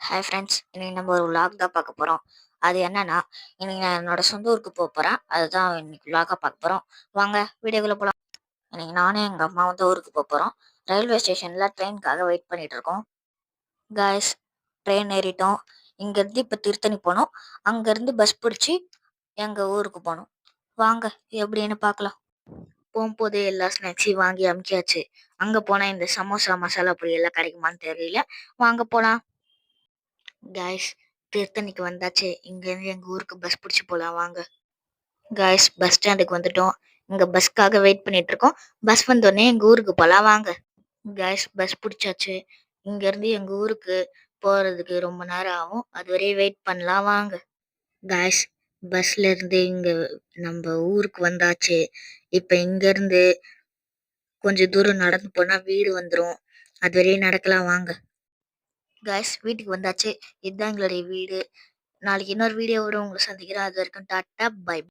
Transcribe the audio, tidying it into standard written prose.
Hi friends, இன்னைக்கு நம்ம ஒரு vlog தான் பார்க்க போகிறோம். அது என்னன்னா, இன்னைக்கு நான் என்னோட சொந்த ஊருக்கு போக போகிறேன். அதுதான் இன்னைக்கு vlog-ஆ பார்க்க போகிறோம். வாங்க வீடியோக்குள்ளே போகலாம். இன்னைக்கு நானும் எங்கள் அம்மா வந்து ஊருக்கு போக போகிறோம். ரயில்வே ஸ்டேஷனில் ட்ரெயினுக்காக வெயிட் பண்ணிட்டு இருக்கோம். காய்ஸ், ட்ரெயின் ஏறிட்டோம். இங்கேருந்து இப்போ திருத்தணி போகணும். அங்கேருந்து பஸ் பிடிச்சி எங்கள் ஊருக்கு போகணும். வாங்க எப்படின்னு பார்க்கலாம். போகும்போது எல்லா ஸ்நாக்ஸையும் வாங்கி அமுக்கியாச்சு. அங்கே போனால் இந்த சமோசா மசாலா பொரி எல்லாம் கிடைக்குமான்னு தெரியல. வாங்க போகலாம். காய்ஸ், திருத்தணிக்கு வந்தாச்சு. இங்கேருந்து எங்கள் ஊருக்கு பஸ் பிடிச்சி போகலாம் வாங்க. காய்ஸ், பஸ் ஸ்டாண்டுக்கு வந்துட்டோம். இங்கே பஸ்க்காக வெயிட் பண்ணிட்டு இருக்கோம். பஸ் வந்தோடனே எங்கள் ஊருக்கு போகலாம் வாங்க. காய்ஸ், பஸ் பிடிச்சாச்சு. இங்கேருந்து எங்கள் ஊருக்கு போகிறதுக்கு ரொம்ப நேரம் ஆகும். அது வரையும் வெயிட் பண்ணலாம் வாங்க. காய்ஸ், பஸ்ல இருந்து இங்கே நம்ம ஊருக்கு வந்தாச்சு. இப்போ இங்கேருந்து கொஞ்சம் தூரம் நடந்து போனால் வீடு வந்துடும். அது வரையும் நடக்கலாம் வாங்க. காய்ஸ், வீட்டுக்கு வந்தாச்சு. இதுதான் எங்களுடைய வீடு. நாளைக்கு இன்னொரு வீடியோவோட உங்களை சந்திக்கிறேன். அது வரைக்கும் டாட்டா பை.